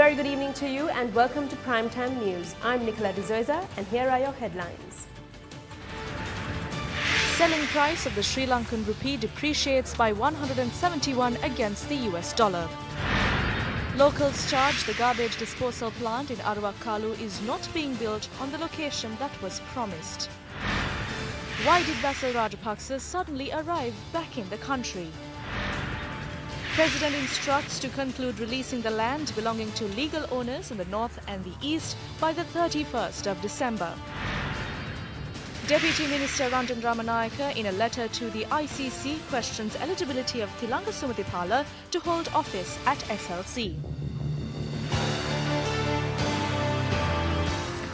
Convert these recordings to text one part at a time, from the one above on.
very good evening to you and welcome to Primetime News. I'm Nicola D'Souza and here are your headlines. Selling price of the Sri Lankan rupee depreciates by 171 against the US dollar. Locals charge the garbage disposal plant in Aruwakkalu is not being built on the location that was promised. Why did Basil Rajapaksa suddenly arrive back in the country? President instructs to conclude releasing the land belonging to legal owners in the north and the east by the 31st of December. Deputy Minister Ranjan Ramanayake, in a letter to the ICC, questions eligibility of Thilanga Sumathipala to hold office at SLC.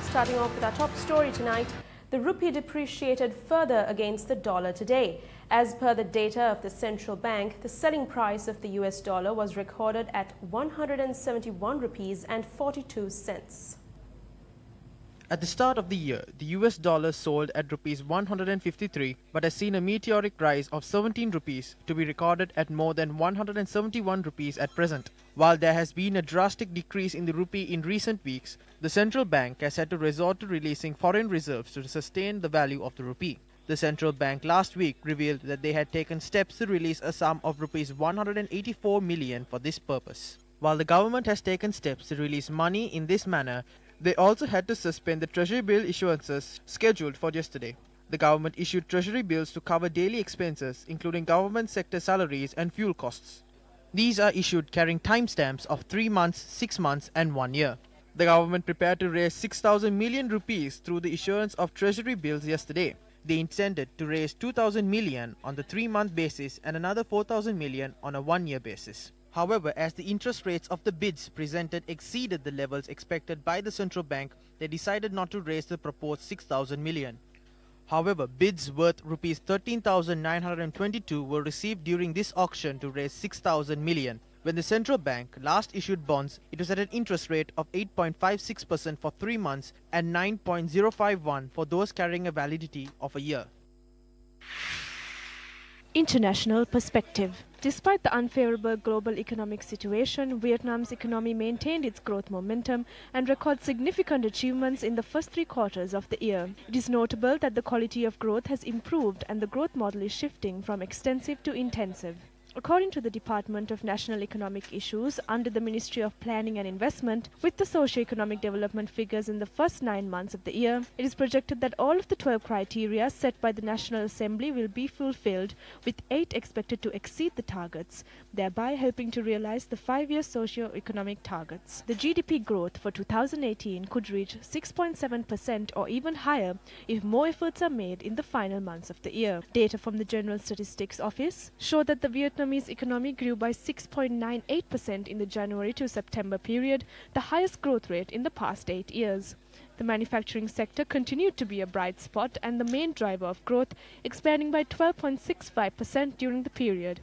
Starting off with our top story tonight, the rupee depreciated further against the dollar today. As per the data of the central bank, the selling price of the US dollar was recorded at 171 rupees and 42 cents. At the start of the year, the US dollar sold at rupees 153 but has seen a meteoric rise of 17 rupees to be recorded at more than 171 rupees at present. While there has been a drastic decrease in the rupee in recent weeks, the central bank has had to resort to releasing foreign reserves to sustain the value of the rupee. The central bank last week revealed that they had taken steps to release a sum of rupees 184 million for this purpose. While the government has taken steps to release money in this manner, they also had to suspend the treasury bill issuances scheduled for yesterday. The government issued treasury bills to cover daily expenses, including government sector salaries and fuel costs. These are issued carrying timestamps of 3 months, 6 months and 1 year. The government prepared to raise 6,000 million rupees through the issuance of treasury bills yesterday. They intended to raise 2,000 million on the 3-month basis and another 4,000 million on a 1-year basis. However, as the interest rates of the bids presented exceeded the levels expected by the central bank, they decided not to raise the proposed 6,000 million. However, bids worth rupees 13,922 were received during this auction to raise 6,000 million. When the central bank last issued bonds, it was at an interest rate of 8.56% for 3 months and 9.051 for those carrying a validity of a year. International perspective. Despite the unfavorable global economic situation, Vietnam's economy maintained its growth momentum and recorded significant achievements in the first 3 quarters of the year. It is notable that the quality of growth has improved and the growth model is shifting from extensive to intensive. According to the Department of National Economic Issues under the Ministry of Planning and Investment, with the socio-economic development figures in the first 9 months of the year, it is projected that all of the 12 criteria set by the National Assembly will be fulfilled, with 8 expected to exceed the targets, thereby helping to realize the 5-year socio-economic targets. The GDP growth for 2018 could reach 6.7% or even higher if more efforts are made in the final months of the year. Data from the General Statistics Office show that the Vietnamese economy grew by 6.98% in the January to September period, the highest growth rate in the past 8 years. The manufacturing sector continued to be a bright spot and the main driver of growth, expanding by 12.65% during the period.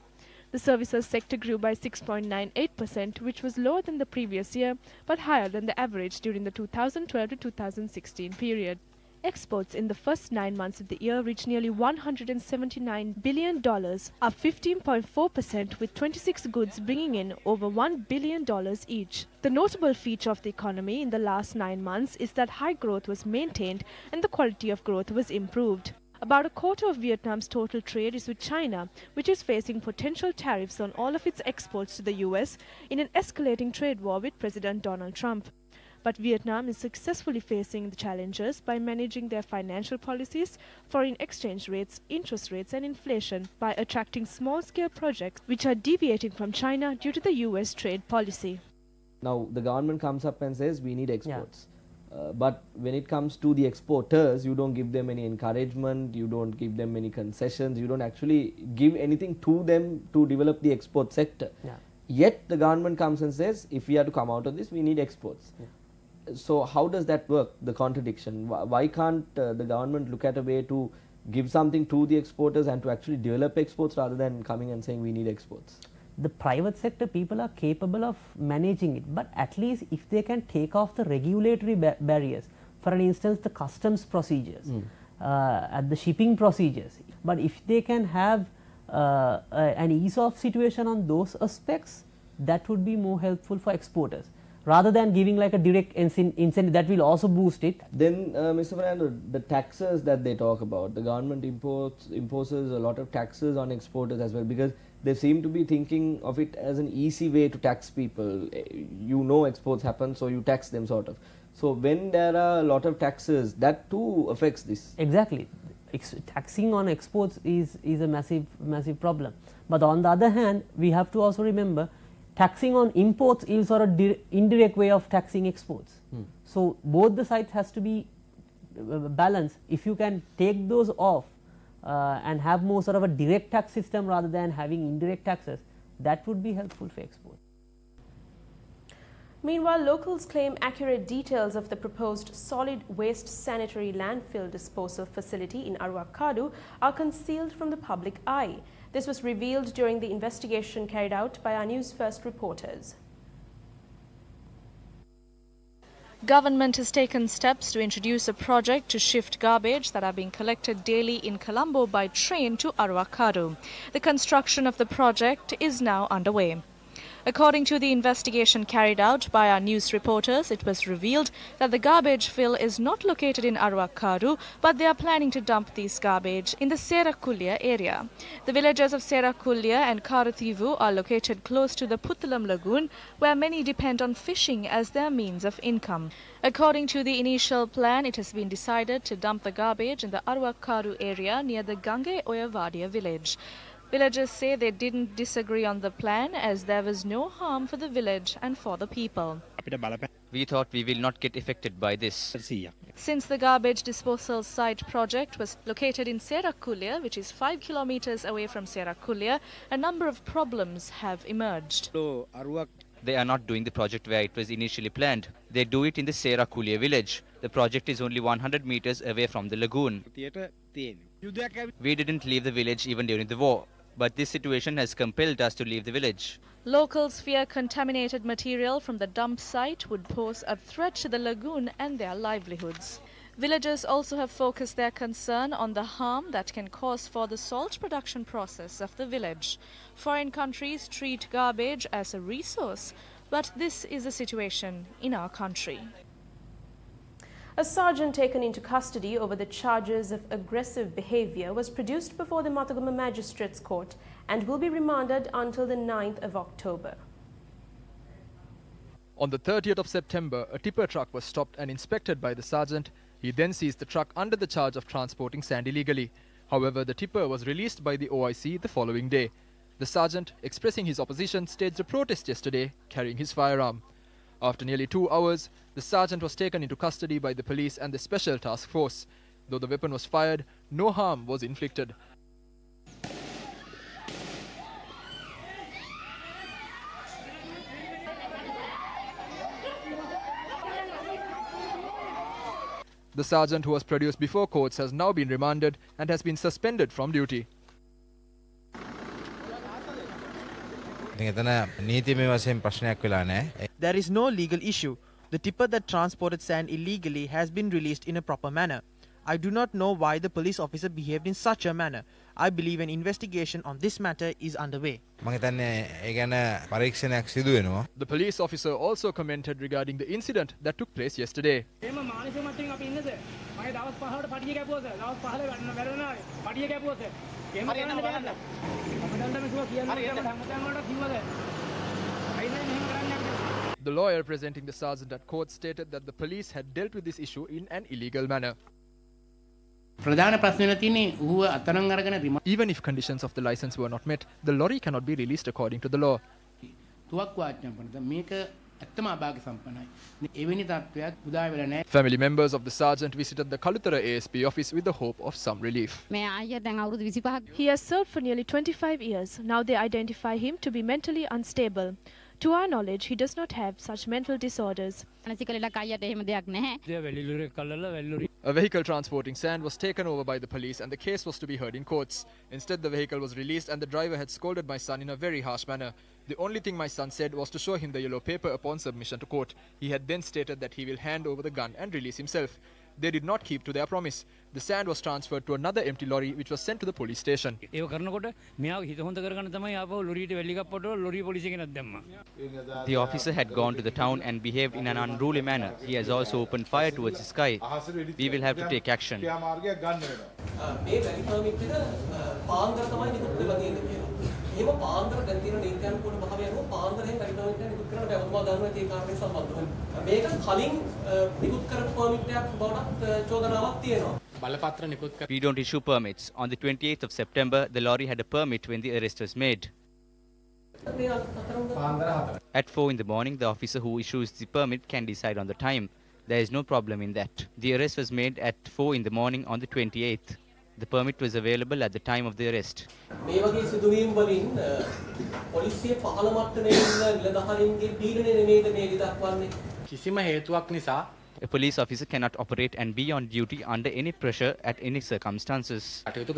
The services sector grew by 6.98%, which was lower than the previous year but higher than the average during the 2012 to 2016 period. Exports in the first 9 months of the year reached nearly $179 billion, up 15.4%, with 26 goods bringing in over $1 billion each. The notable feature of the economy in the last 9 months is that high growth was maintained and the quality of growth was improved. About a quarter of Vietnam's total trade is with China, which is facing potential tariffs on all of its exports to the US in an escalating trade war with President Donald Trump. But Vietnam is successfully facing the challenges by managing their financial policies, foreign exchange rates, interest rates and inflation by attracting small-scale projects which are deviating from China due to the US trade policy. Now the government comes up and says we need exports. But when it comes to the exporters, you don't give them any encouragement, you don't give them any concessions, you don't actually give anything to them to develop the export sector. Yet the government comes and says if we are to come out of this, we need exports. So how does that work, the contradiction? Why can't the government look at a way to give something to the exporters and to actually develop exports rather than coming and saying we need exports? The private sector people are capable of managing it, but at least if they can take off the regulatory barriers, for instance the customs procedures, at the shipping procedures, but if they can have an ease of situation on those aspects, that would be more helpful for exporters. rather than giving like a direct incentive that will also boost it. Then, Mr. Fernando, the taxes that they talk about, the government imposes a lot of taxes on exporters as well, because they seem to be thinking of it as an easy way to tax people. You know exports happen, so you tax them sort of. So when there are a lot of taxes, that too affects this. Exactly. Taxing on exports is a massive problem. But on the other hand, we have to also remember taxing on imports is sort of indirect way of taxing exports. So both the sides has to be balanced. If you can take those off and have more sort of a direct tax system rather than having indirect taxes, that would be helpful for exports. Meanwhile, locals claim accurate details of the proposed solid waste sanitary landfill disposal facility in Aruwakadu are concealed from the public eye. This was revealed during the investigation carried out by our Newsfirst reporters. Government has taken steps to introduce a project to shift garbage that are being collected daily in Colombo by train to Aruwakadu. The construction of the project is now underway. According to the investigation carried out by our news reporters, it was revealed that the garbage fill is not located in Aruwakadu, but they are planning to dump this garbage in the Serakulya area. The villages of Serakulya and Karathivu are located close to the Puthalam Lagoon, where many depend on fishing as their means of income. According to the initial plan, it has been decided to dump the garbage in the Aruwakadu area near the Gange Oyavadia village. Villagers say they didn't disagree on the plan as there was no harm for the village and for the people. We thought we will not get affected by this. Since the garbage disposal site project was located in Serakulya, which is 5 kilometers away from Serakulya, a number of problems have emerged. They are not doing the project where it was initially planned. They do it in the Serakulya village. The project is only 100 meters away from the lagoon. We didn't leave the village even during the war, but this situation has compelled us to leave the village. Locals fear contaminated material from the dump site would pose a threat to the lagoon and their livelihoods. Villagers also have focused their concern on the harm that can cause for the salt production process of the village. Foreign countries treat garbage as a resource, but this is the situation in our country. A sergeant taken into custody over the charges of aggressive behavior was produced before the Mataguma Magistrates Court and will be remanded until the 9th of October. On the 30th of September, a tipper truck was stopped and inspected by the sergeant. He then seized the truck under the charge of transporting sand illegally. However, the tipper was released by the OIC the following day. The sergeant, expressing his opposition, staged a protest yesterday, carrying his firearm. After nearly 2 hours, the sergeant was taken into custody by the police and the special task force. Though the weapon was fired, no harm was inflicted. The sergeant who was produced before courts has now been remanded and has been suspended from duty. There is no legal issue. The tipper that transported sand illegally has been released in a proper manner. I do not know why the police officer behaved in such a manner. I believe an investigation on this matter is underway. The police officer also commented regarding the incident that took place yesterday. The lawyer presenting the sergeant at court stated that the police had dealt with this issue in an illegal manner. Even if conditions of the license were not met, the lorry cannot be released according to the law. Family members of the sergeant visited the Kalutara ASP office with the hope of some relief. He has served for nearly 25 years. Now they identify him to be mentally unstable. To our knowledge, he does not have such mental disorders. A vehicle transporting sand was taken over by the police and the case was to be heard in courts. Instead, the vehicle was released and the driver had scolded my son in a very harsh manner. The only thing my son said was to show him the yellow paper upon submission to court. He had then stated that he will hand over the gun and release himself. They did not keep to their promise. The sand was transferred to another empty lorry which was sent to the police station. The officer had gone to the town and behaved in an unruly manner. He has also opened fire towards the sky. We will have to take action. We don't issue permits. On the 28th of September, the lorry had a permit when the arrest was made. At 4 in the morning, the officer who issues the permit can decide on the time. There is no problem in that. The arrest was made at 4 in the morning on the 28th. The permit was available at the time of the arrest. A police officer cannot operate and be on duty under any pressure at any circumstances. It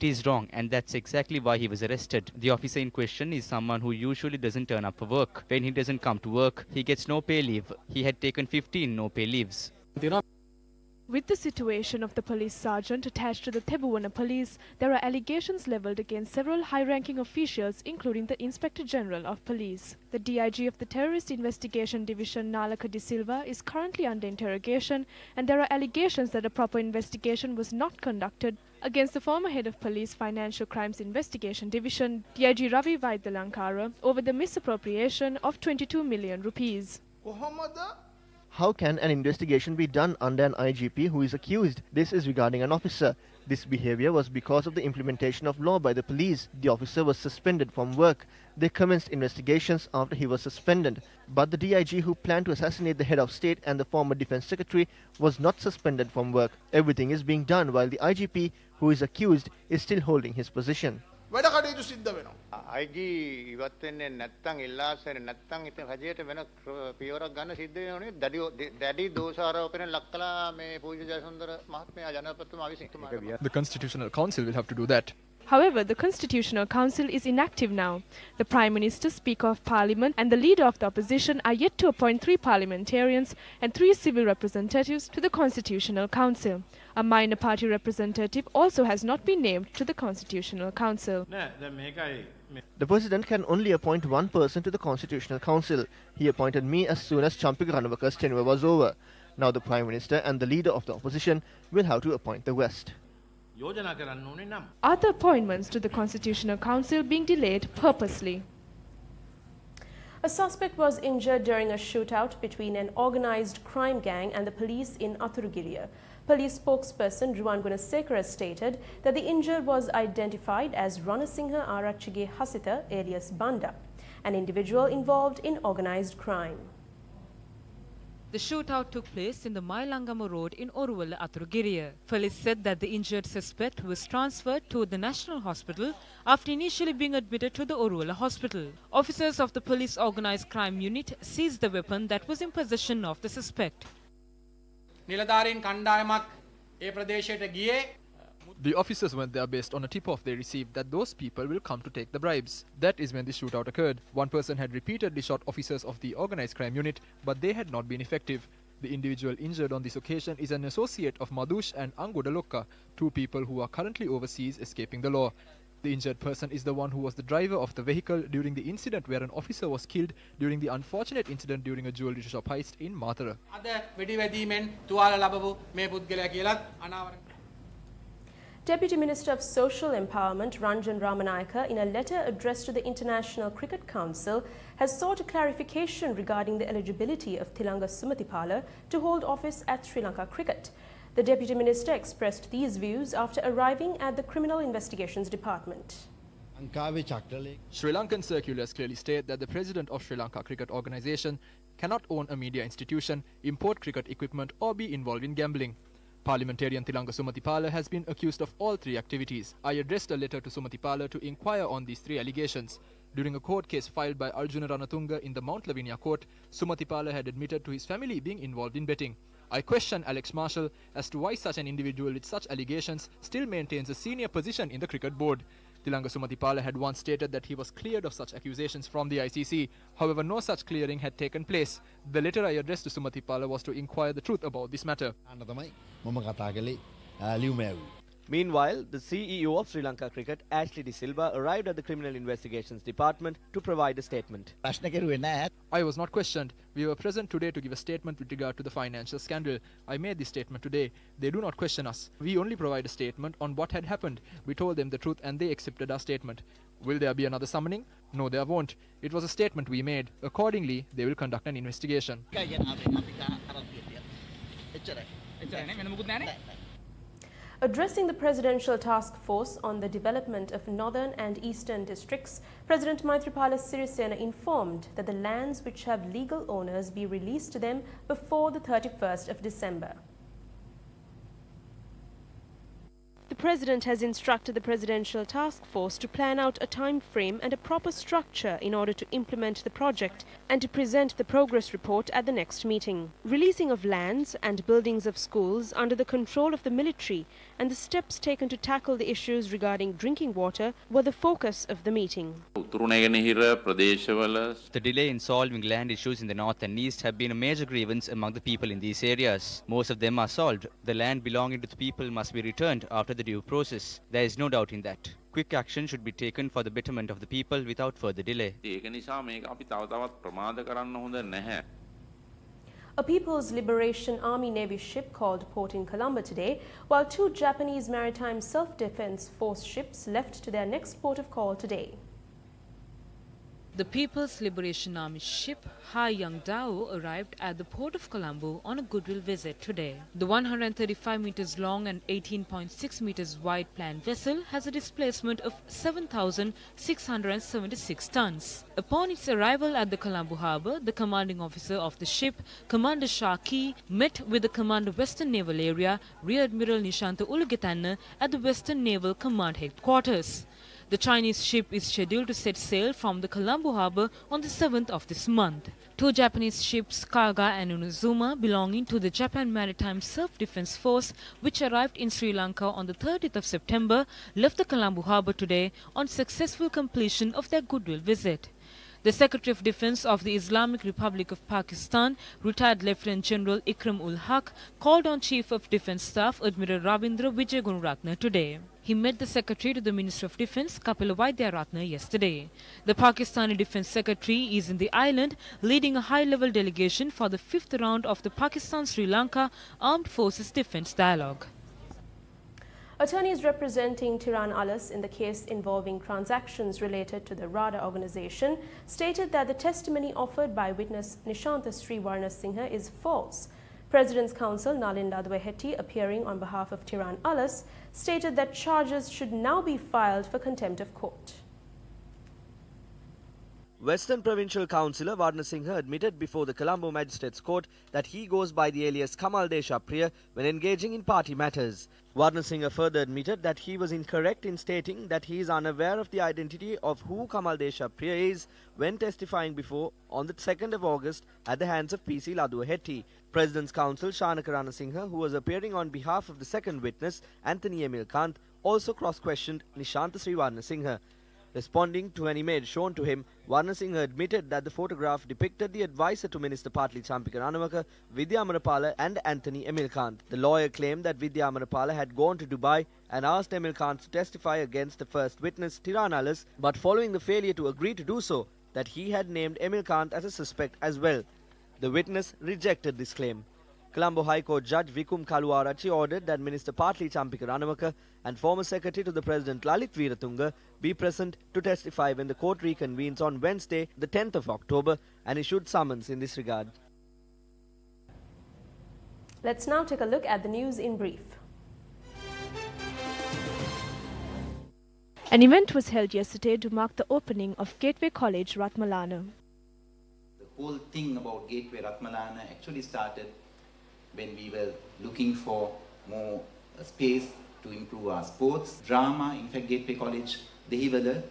is wrong, and that's exactly why he was arrested. The officer in question is someone who usually doesn't turn up for work. When he doesn't come to work, he gets no pay leave. He had taken 15 no pay leaves. With the situation of the police sergeant attached to the Thebuwana police, there are allegations levelled against several high-ranking officials, including the Inspector General of Police. The DIG of the Terrorist Investigation Division, Lanka de Silva, is currently under interrogation, and there are allegations that a proper investigation was not conducted against the former head of Police Financial Crimes Investigation Division, DIG Ravi Vaidalankara, over the misappropriation of 22 million rupees. How can an investigation be done under an IGP who is accused? This is regarding an officer. This behavior was because of the implementation of law by the police. The officer was suspended from work. They commenced investigations after he was suspended. But the DIG who planned to assassinate the head of state and the former defense secretary was not suspended from work. Everything is being done while the IGP who is accused is still holding his position. IG ඉවත් වෙන්නේ නැත්තම් ඉල්ලාස් වෙන්නේ නැත්තම් ඉතින් රජයට වෙන පියවරක් ගන්න සිද්ධ වෙනවනේ දැඩි දෝෂාරෝපණය ලක්කලා මේ පූජ්‍ය ජයසුන්දර මහත්මයා ජනපතිතුමා විසින්. The Constitutional Council will have to do that. However, the Constitutional Council is inactive now. The Prime Minister, Speaker of Parliament and the Leader of the Opposition are yet to appoint 3 parliamentarians and 3 civil representatives to the Constitutional Council. A minor party representative also has not been named to the Constitutional Council. The President can only appoint one person to the Constitutional Council. He appointed me as soon as Champika Ranawaka's tenure was over. Now the Prime Minister and the Leader of the Opposition will have to appoint the West. Other appointments to the Constitutional Council being delayed purposely. A suspect was injured during a shootout between an organized crime gang and the police in Athurugiriya. Police spokesperson Ruwan Gunasekara stated that the injured was identified as Ranasinghe Arachige Hasitha alias Banda, an individual involved in organized crime. The shootout took place in the Mailangama Road in Oruwala, Athurugiriya. Police said that the injured suspect was transferred to the National Hospital after initially being admitted to the Oruwala Hospital. Officers of the police organized crime unit seized the weapon that was in possession of the suspect. The officers went there based on a tip-off they received that those people will come to take the bribes. That is when the shootout occurred. One person had repeatedly shot officers of the organized crime unit, but they had not been effective. The individual injured on this occasion is an associate of Madush and Angodalokka, 2 people who are currently overseas escaping the law. The injured person is the one who was the driver of the vehicle during the incident where an officer was killed during the unfortunate incident during a jewelry shop heist in Mathura. Deputy Minister of Social Empowerment Ranjan Ramanayaka, in a letter addressed to the International Cricket Council, has sought a clarification regarding the eligibility of Thilanga Sumathipala to hold office at Sri Lanka Cricket. The Deputy Minister expressed these views after arriving at the Criminal Investigations Department. Sri Lankan circulars clearly state that the President of Sri Lanka Cricket Organisation cannot own a media institution, import cricket equipment or be involved in gambling. Parliamentarian Thilanga Sumathipala has been accused of all 3 activities. I addressed a letter to Sumathipala to inquire on these 3 allegations. During a court case filed by Arjuna Ranatunga in the Mount Lavinia court, Sumathipala had admitted to his family being involved in betting. I questioned Alex Marshall as to why such an individual with such allegations still maintains a senior position in the cricket board. Tilanga Sumathipala had once stated that he was cleared of such accusations from the ICC. However, no such clearing had taken place. The letter I addressed to Sumathipala was to inquire the truth about this matter. Meanwhile, the CEO of Sri Lanka Cricket, Ashley De Silva, arrived at the Criminal Investigations Department to provide a statement. I was not questioned. We were present today to give a statement with regard to the financial scandal. I made this statement today. They do not question us. We only provide a statement on what had happened. We told them the truth and they accepted our statement. Will there be another summoning? No, there won't. It was a statement we made. Accordingly, they will conduct an investigation. Addressing the Presidential Task Force on the development of northern and eastern districts, President Maithripala Sirisena informed that the lands which have legal owners be released to them before the 31st of December. The President has instructed the Presidential Task Force to plan out a time frame and a proper structure in order to implement the project and to present the progress report at the next meeting. Releasing of lands and buildings of schools under the control of the military and the steps taken to tackle the issues regarding drinking water were the focus of the meeting. The delay in solving land issues in the north and east have been a major grievance among the people in these areas. Most of them are solved. The land belonging to the people must be returned after the due process. There is no doubt in that. Quick action should be taken for the betterment of the people without further delay. A People's Liberation Army Navy ship called port in Colombo today, while 2 Japanese Maritime Self-Defense Force ships left to their next port of call today. The People's Liberation Army ship Hai Young Dao arrived at the port of Colombo on a goodwill visit today. The 135 meters long and 18.6 meters wide planned vessel has a displacement of 7,676 tons. Upon its arrival at the Colombo harbour, the commanding officer of the ship, Commander Shah Ki, met with the Commander Western Naval Area, Rear Admiral Nishanta Ulugetanna, at the Western Naval Command headquarters. The Chinese ship is scheduled to set sail from the Colombo harbour on the 7th of this month. 2 Japanese ships, Kaga and Unozuma, belonging to the Japan Maritime Self-Defense Force, which arrived in Sri Lanka on the 30th of September, left the Colombo harbour today on successful completion of their goodwill visit. The Secretary of Defence of the Islamic Republic of Pakistan, retired Lieutenant General Ikram ul Haq, called on Chief of Defence Staff Admiral Ravindra Vijay Gunaratne today. He met the Secretary to the Minister of Defence, Kapila Vaidyaratne, yesterday. The Pakistani Defence Secretary is in the island, leading a high-level delegation for the 5th round of the Pakistan-Sri Lanka Armed Forces Defence Dialogue. Attorneys representing Tiran Alas in the case involving transactions related to the RADA organization stated that the testimony offered by witness Nishanta Sriwarnasinghe is false. President's counsel Nalinda Dwehetty, appearing on behalf of Tiran Alas, stated that charges should now be filed for contempt of court. Western Provincial Councillor Warnasinghe admitted before the Colombo Magistrates Court that he goes by the alias Kamal Deshapriya when engaging in party matters. Warnasinghe further admitted that he was incorrect in stating that he is unaware of the identity of who Kamal Deshapriya is when testifying before on the 2nd of August at the hands of PC Laduahetty. President's counsel Shanaka Ranasinghe, who was appearing on behalf of the second witness Anthony Emilkant, also cross-questioned Nishanta Sriwarnasinghe. Responding to an image shown to him, Warnasinghe admitted that the photograph depicted the advisor to Minister Patli Champika Ranawaka, Vidya Amarapala and Anthony Emilkant. The lawyer claimed that Vidya Amarapala had gone to Dubai and asked Emilkant to testify against the first witness, Tiran Alas, but following the failure to agree to do so, that he had named Emilkant as a suspect as well. The witness rejected this claim. Colombo High Court Judge Vikum Kaluarachi ordered that Minister Patli Champika Ranawaka and former Secretary to the President Lalit Veeratunga be present to testify when the court reconvenes on Wednesday, the 10th of October, and issued summons in this regard. Let's now take a look at the news in brief. An event was held yesterday to mark the opening of Gateway College, Ratmalana. The whole thing about Gateway Ratmalana actually started when we were looking for more space to improve our sports. Drama, in fact, Gateway College, Dehiwala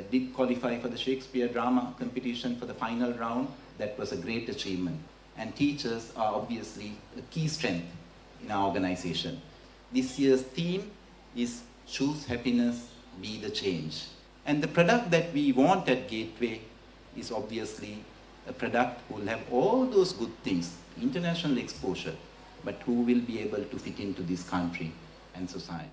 did qualify for the Shakespeare drama competition for the final round. That was a great achievement. And teachers are obviously a key strength in our organization. This year's theme is choose happiness, be the change. And the product that we want at Gateway is obviously a product who will have all those good things, international exposure, but who will be able to fit into this country and society.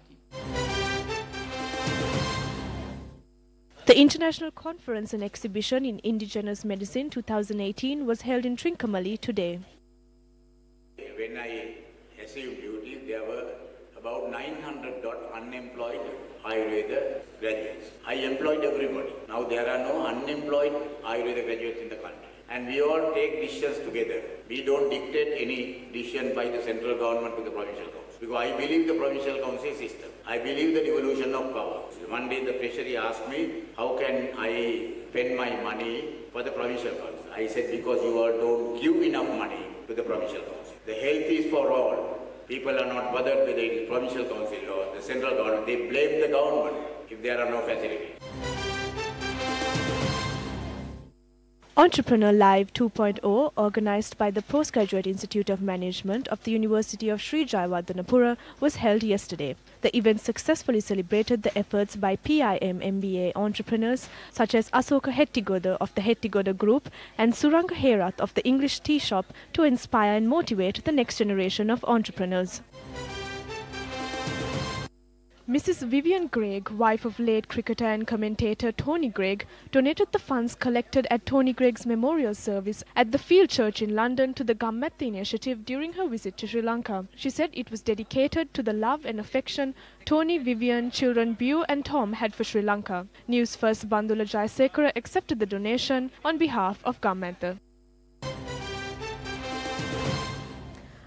The International Conference and Exhibition in Indigenous Medicine 2018 was held in Trincomalee today. When I assumed duty, there were about 900 unemployed Ayurveda graduates. I employed everybody. Now there are no unemployed Ayurveda graduates in the country. And we all take decisions together. We don't dictate any decision by the central government to the provincial council. Because I believe the provincial council system. I believe the devolution of power. One day the treasury asked me, how can I spend my money for the provincial council? I said, because you all don't give enough money to the provincial council. The health is for all. People are not bothered whether it is provincial council or the central government. They blame the government if there are no facilities. Entrepreneur Live 2.0, organized by the Postgraduate Institute of Management of the University of Sri Jayawardenepura, was held yesterday. The event successfully celebrated the efforts by PIM MBA entrepreneurs such as Asoka Hettigoda of the Hettigoda Group and Suranga Herath of the English Tea Shop to inspire and motivate the next generation of entrepreneurs. Mrs. Vivian Gregg, wife of late cricketer and commentator Tony Gregg, donated the funds collected at Tony Gregg's memorial service at the Field Church in London to the Gammatta initiative during her visit to Sri Lanka. She said it was dedicated to the love and affection Tony, Vivian, children Bew and Tom had for Sri Lanka. Newsfirst Bandula Jayasekara accepted the donation on behalf of Gammatta.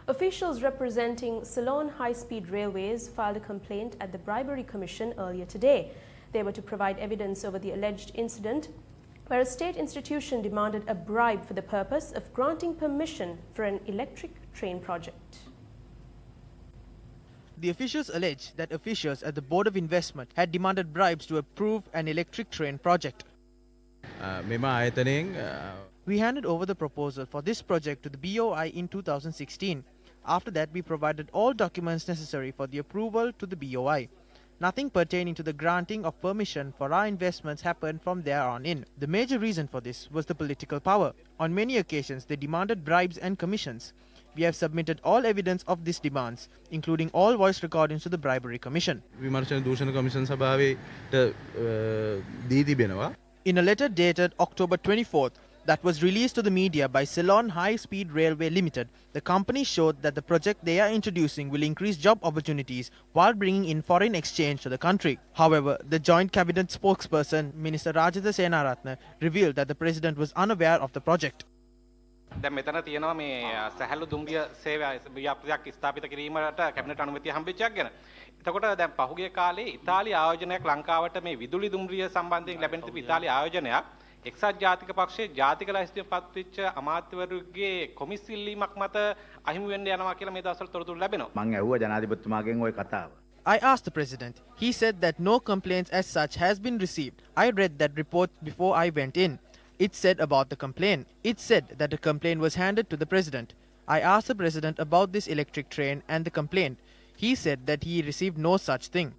Officials representing Ceylon High-Speed Railways filed a complaint at the Bribery Commission earlier today. They were to provide evidence over the alleged incident where a state institution demanded a bribe for the purpose of granting permission for an electric train project. The officials allege that officials at the Board of Investment had demanded bribes to approve an electric train project. We handed over the proposal for this project to the BOI in 2016. After that, we provided all documents necessary for the approval to the BOI. Nothing pertaining to the granting of permission for our investments happened from there on in. The major reason for this was the political power. On many occasions, they demanded bribes and commissions. We have submitted all evidence of these demands, including all voice recordings to the Bribery Commission. In a letter dated October 24th, that was released to the media by Ceylon High Speed Railway Limited, the company showed that the project they are introducing will increase job opportunities while bringing in foreign exchange to the country. However, the joint cabinet spokesperson, Minister Rajatha Senaratne, revealed that the president was unaware of the project. දැන් මෙතන තියෙනවා මේ සැහැල්ලු දුම්රිය සේවා ව්‍යාපෘතියක් ස්ථාපිත කිරීමට cabinet අනුමැතිය හම්බෙච්ච එකක් ගැන. එතකොට දැන් පහුගිය කාලේ ඉතාලි ආයෝජනයක් ලංකාවට මේ විදුලි දුම්රිය සම්බන්ධයෙන් ලැබෙන තිබු ඉතාලි ආයෝජනයක් එක්සත් ජාතික පක්ෂයේ ජාතික ලයිස්තුවේ පත්වෙච්ච අමාත්‍යවරුගේ කොමිස් ඉල්ලීමක් මත අහිමි වෙන්න යනවා කියලා මේ දවස්වල තොරතුරු ලැබෙනවා. මම ඇහුවා ජනාධිපතිතුමාගෙන් ওই කතාව. I asked the president. He said that no complaints as such has been received. I read that report before I went in. It said about the complaint. It said that the complaint was handed to the president. I asked the president about this electric train and the complaint. He said that he received no such thing.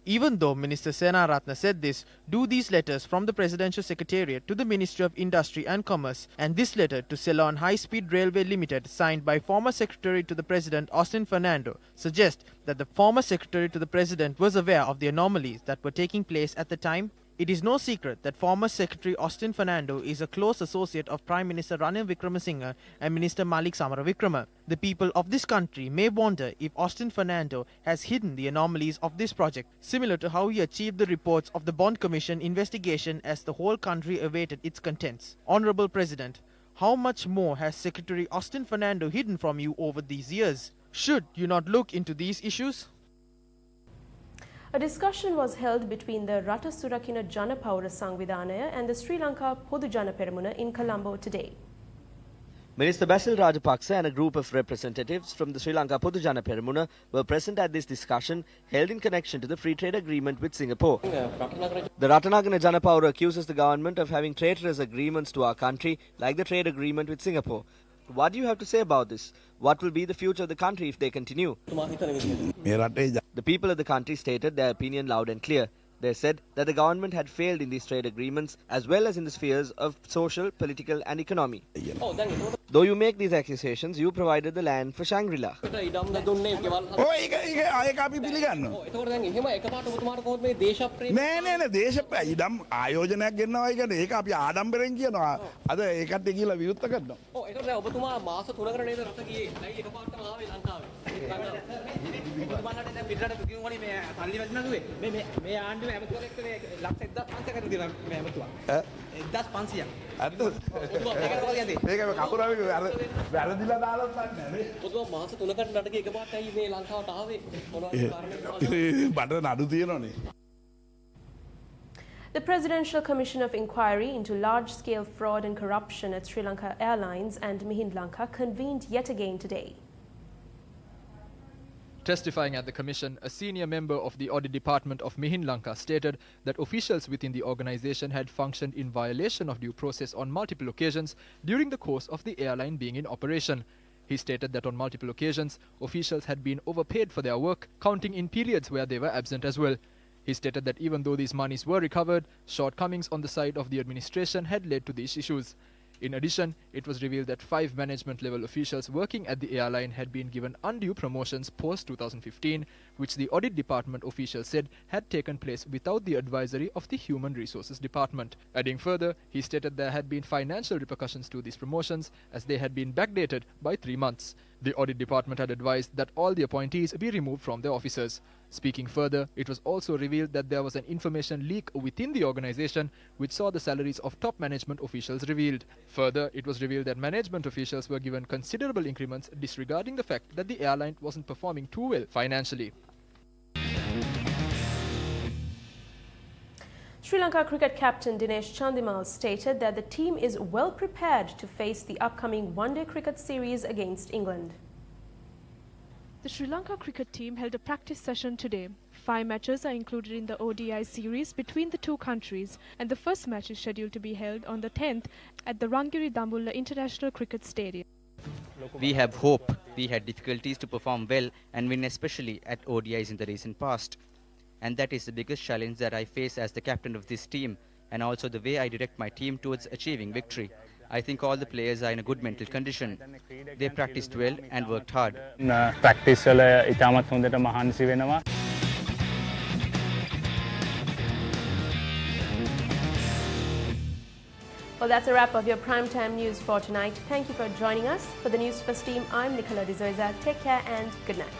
Even though Minister Senaratne said this, do these letters from the Presidential Secretariat to the Ministry of Industry and Commerce and this letter to Ceylon High Speed Railway Limited signed by former Secretary to the President Austin Fernando suggest that the former Secretary to the President was aware of the anomalies that were taking place at the time? It is no secret that former Secretary Austin Fernando is a close associate of Prime Minister Ranil Wickremesinghe and Minister Malik Samaravikrama. The people of this country may wonder if Austin Fernando has hidden the anomalies of this project, similar to how he achieved the reports of the Bond Commission investigation as the whole country awaited its contents. Honorable President, how much more has Secretary Austin Fernando hidden from you over these years? Should you not look into these issues? A discussion was held between the Rata Surakina Jana Pawura Sangvidhanaya and the Sri Lanka Podu Jana Peramuna in Colombo today. Minister Basil Rajapaksa and a group of representatives from the Sri Lanka Podu Jana Peramuna were present at this discussion held in connection to the free trade agreement with Singapore. The Ratanagana Jana Pawura accuses the government of having traitorous agreements to our country like the trade agreement with Singapore. What do you have to say about this? What will be the future of the country if they continue? The people of the country stated their opinion loud and clear. They said that the government had failed in these trade agreements as well as in the spheres of social, political and economy. Though you make these accusations, you provided the land for Shangri-La. The Presidential Commission of Inquiry into large-scale fraud and corruption at Sri Lanka Airlines and Mihin Lanka convened yet again today. Testifying at the commission, a senior member of the audit department of Mihin Lanka stated that officials within the organization had functioned in violation of due process on multiple occasions during the course of the airline being in operation. He stated that on multiple occasions, officials had been overpaid for their work, counting in periods where they were absent as well. He stated that even though these monies were recovered, shortcomings on the side of the administration had led to these issues. In addition, it was revealed that 5 management-level officials working at the airline had been given undue promotions post-2015, which the audit department officials said had taken place without the advisory of the Human Resources Department. Adding further, he stated there had been financial repercussions to these promotions as they had been backdated by 3 months. The audit department had advised that all the appointees be removed from their offices. Speaking further, it was also revealed that there was an information leak within the organization which saw the salaries of top management officials revealed. Further, it was revealed that management officials were given considerable increments disregarding the fact that the airline wasn't performing too well financially. Sri Lanka cricket captain Dinesh Chandimal stated that the team is well prepared to face the upcoming one-day cricket series against England. The Sri Lanka cricket team held a practice session today. 5 matches are included in the ODI series between the two countries, and the first match is scheduled to be held on the 10th at the Rangiri Dambulla International Cricket Stadium. We have hope. We had difficulties to perform well and win, especially at ODIs in the recent past. And that is the biggest challenge that I face as the captain of this team, and also the way I direct my team towards achieving victory. I think all the players are in a good mental condition. They practiced well and worked hard. Practice වල ඉතාමත් හොඳට මහන්සි වෙනවා. Well, that's a wrap of your primetime news for tonight. Thank you for joining us. For the Newsfirst team, I'm Nicola De Zoiza. Take care and good night.